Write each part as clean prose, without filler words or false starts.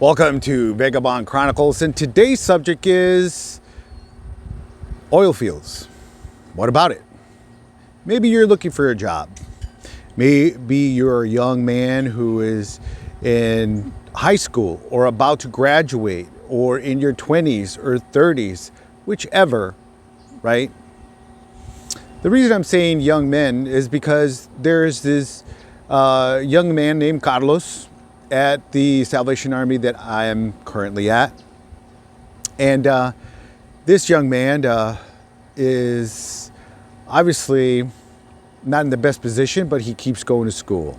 Welcome to Veg-a-bond Chronicles, and today's subject is oil fields. What about it? Maybe you're looking for a job. Maybe you're a young man who is in high school or about to graduate or in your 20s or 30s, whichever, right? The reason I'm saying young men is because there's this young man named Carlos at the Salvation Army that I am currently at. And this young man is obviously not in the best position, but he keeps going to school.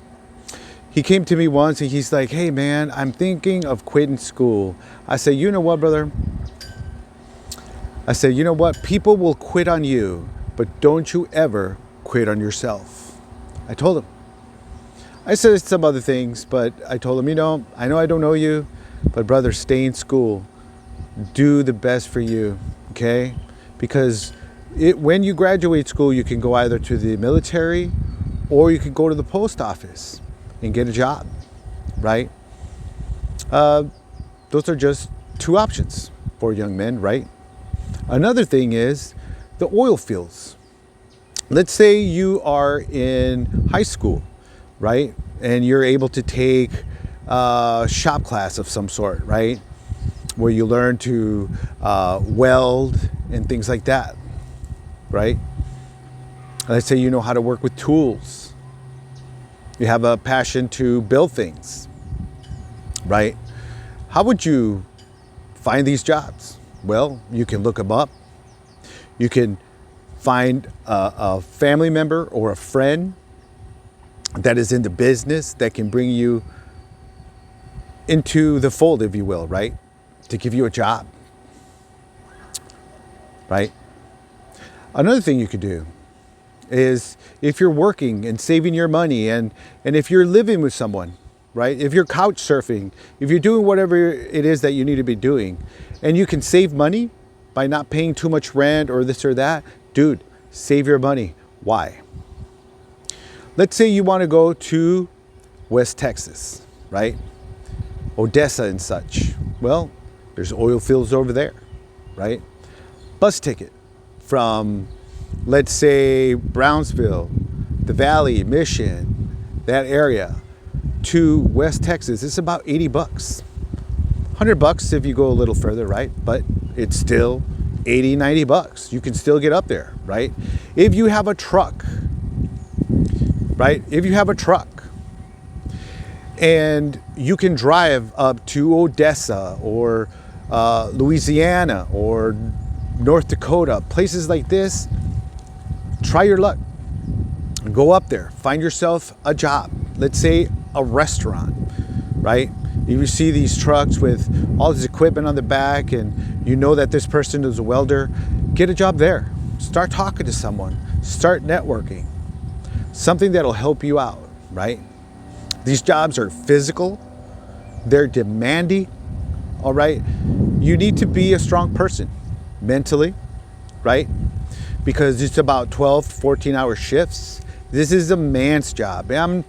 He came to me once and he's like, "Hey man, I'm thinking of quitting school." I said, "You know what, brother?" I said, "You know what? People will quit on you, but don't you ever quit on yourself." I told him. I said some other things, but I told him, I know I don't know you, but brother, stay in school. Do the best for you, okay? Because when you graduate school, you can go either to the military or you can go to the post office and get a job, right? Those are just two options for young men, right? Another thing is the oil fields. Let's say you are in high school, right? And you're able to take a shop class of some sort, right? Where you learn to weld and things like that, right? Let's say you know how to work with tools. You have a passion to build things, right? How would you find these jobs? Well, you can look them up. You can find a family member or a friend that is in the business that can bring you into the fold, if you will, right? To give you a job, right? Another thing you could do is if you're working and saving your money and if you're living with someone, right? If you're couch surfing, if you're doing whatever it is that you need to be doing and you can save money by not paying too much rent or this or that, dude, save your money. Why? Let's say you want to go to West Texas, right? Odessa and such. Well, there's oil fields over there, right? Bus ticket from, let's say, Brownsville, the Valley, Mission, that area, to West Texas, it's about 80 bucks. 100 bucks if you go a little further, right? But it's still 80, 90 bucks. You can still get up there, right? If you have a truck, right? If you have a truck and you can drive up to Odessa or Louisiana or North Dakota, places like this, try your luck. Go up there, find yourself a job. Let's say a restaurant, right? If you see these trucks with all this equipment on the back and you know that this person is a welder, get a job there. Start talking to someone, start networking. Something that'll help you out, right? These jobs are physical, they're demanding, all right? You need to be a strong person mentally, right? Because it's about 12, 14-hour shifts. This is a man's job. I'm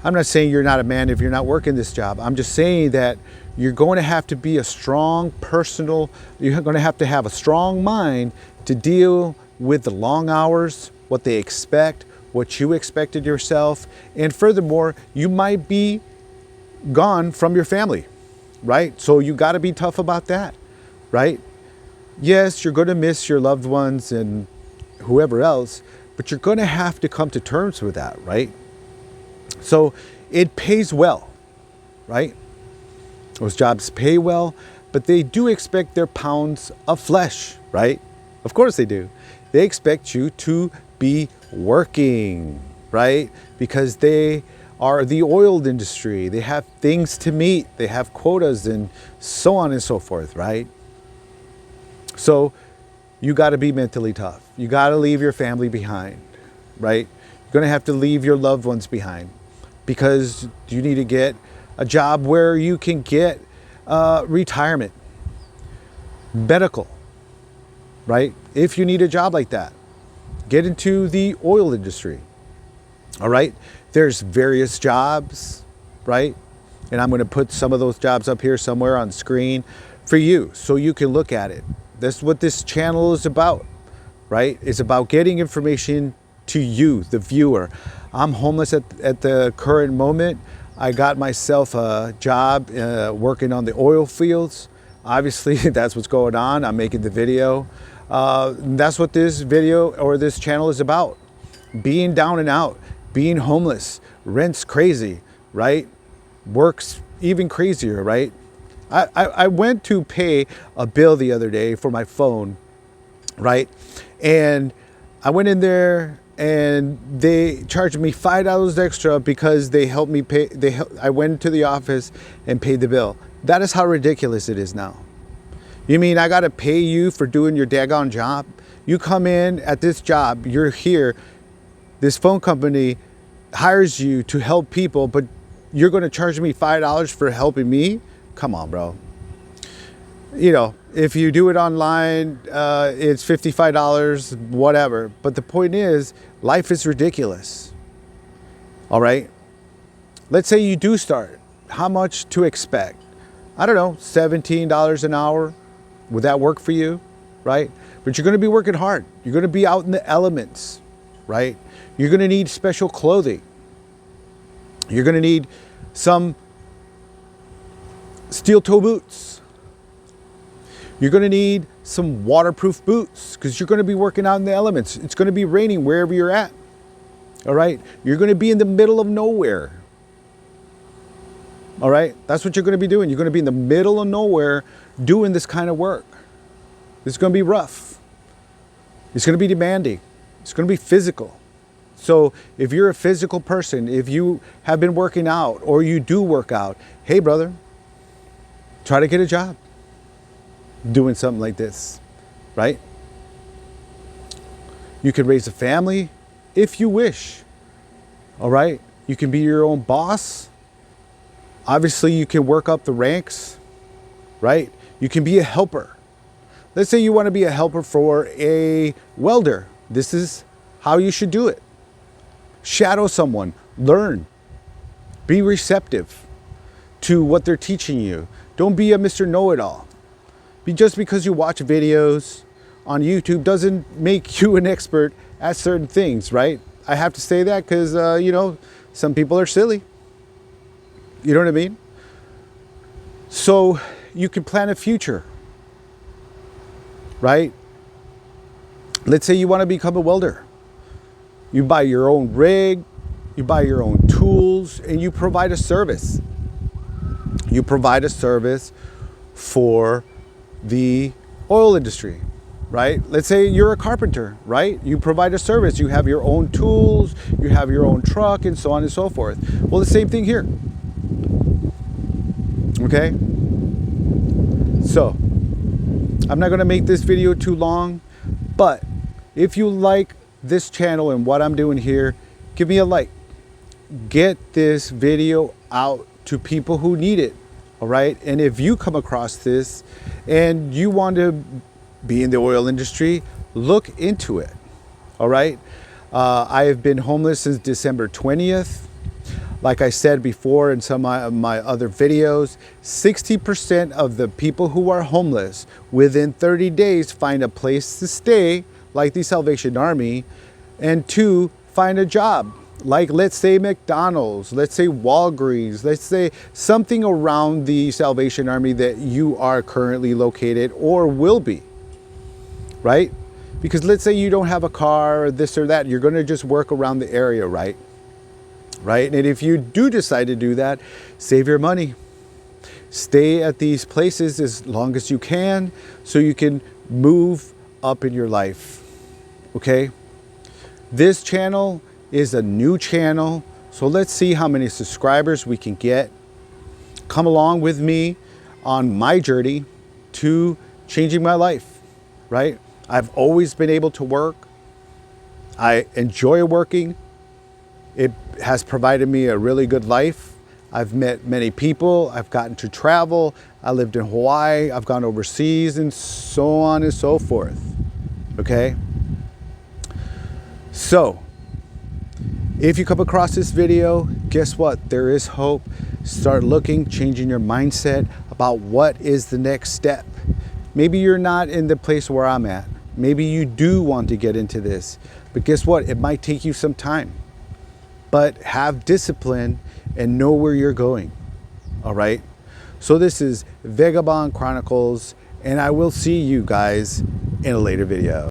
not saying you're not a man if you're not working this job. I'm just saying that you're going to have to be a strong you're going to have a strong mind to deal with the long hours, what they expect, what you expected yourself, and furthermore, you might be gone from your family, right? So you got to be tough about that, right? Yes, you're going to miss your loved ones and whoever else, but you're going to have to come to terms with that, right? So it pays well, right? Those jobs pay well, but they do expect their pounds of flesh, right? Of course they do. They expect you to be working, right? Because they are the oil industry. They have things to meet. They have quotas and so on and so forth, right? So you got to be mentally tough. You got to leave your family behind, right? You're going to have to leave your loved ones behind because you need to get a job where you can get retirement, medical, right? If you need a job like that, get into the oil industry. All right. There's various jobs, right? And I'm going to put some of those jobs up here somewhere on screen for you so you can look at it. That's what this channel is about, right? It's about getting information to you, the viewer. I'm homeless at the current moment. I got myself a job working on the oil fields. Obviously, that's what's going on. I'm making the video. That's what this video or this channel is about. Being down and out, being homeless, rent's crazy, right? Work's even crazier, right? I went to pay a bill the other day for my phone, right? And I went in there and they charged me $5 extra because they helped me pay. I went to the office and paid the bill. That is how ridiculous it is now. You mean I gotta pay you for doing your daggone job? You come in at this job, you're here, this phone company hires you to help people, but you're gonna charge me $5 for helping me? Come on, bro. You know, if you do it online, it's $55, whatever. But the point is, life is ridiculous. All right? Let's say you do start. How much to expect? I don't know, $17 an hour. Would that work for you? Right? But you're going to be working hard. You're going to be out in the elements. Right? You're going to need special clothing. You're going to need some steel toe boots. You're going to need some waterproof boots because you're going to be working out in the elements. It's going to be raining wherever you're at. All right? You're going to be in the middle of nowhere. All right? That's what you're going to be doing. You're going to be in the middle of nowhere doing this kind of work. It's going to be rough. It's going to be demanding. It's going to be physical. So if you're a physical person, if you have been working out or you do work out, hey, brother, try to get a job doing something like this, right? You can raise a family if you wish, all right? You can be your own boss. Obviously, you can work up the ranks, right? You can be a helper. Let's say you want to be a helper for a welder. This is how you should do it. Shadow someone, learn, be receptive to what they're teaching you. Don't be a Mr. Know-it-all. Just because you watch videos on YouTube doesn't make you an expert at certain things, right? I have to say that because, you know, some people are silly. You know what I mean? So you can plan a future, right? Let's say you want to become a welder. You buy your own rig, you buy your own tools, and you provide a service. You provide a service for the oil industry, right? Let's say you're a carpenter, right? You provide a service. You have your own tools, you have your own truck, and so on and so forth. Well, the same thing here. Okay? So, I'm not going to make this video too long, but if you like this channel and what I'm doing here, give me a like. Get this video out to people who need it, all right? And if you come across this and you want to be in the oil industry, look into it, all right? I have been homeless since December 20th. Like I said before in some of my other videos, 60% of the people who are homeless within 30 days find a place to stay, like the Salvation Army, and 2, find a job, like let's say McDonald's, let's say Walgreens, let's say something around the Salvation Army that you are currently located or will be, right? Because let's say you don't have a car or this or that, you're going to just work around the area, right? Right? And if you do decide to do that, save your money. Stay at these places as long as you can so you can move up in your life. Okay? This channel is a new channel, so let's see how many subscribers we can get. Come along with me on my journey to changing my life, right? I've always been able to work. I enjoy working. It has provided me a really good life. I've met many people. I've gotten to travel. I lived in Hawaii. I've gone overseas and so on and so forth. Okay? So, if you come across this video, guess what? There is hope. Start looking, changing your mindset about what is the next step. Maybe you're not in the place where I'm at. Maybe you do want to get into this, but guess what? It might take you some time. But have discipline and know where you're going. All right? So this is Veg-a-bond Chronicles, and I will see you guys in a later video.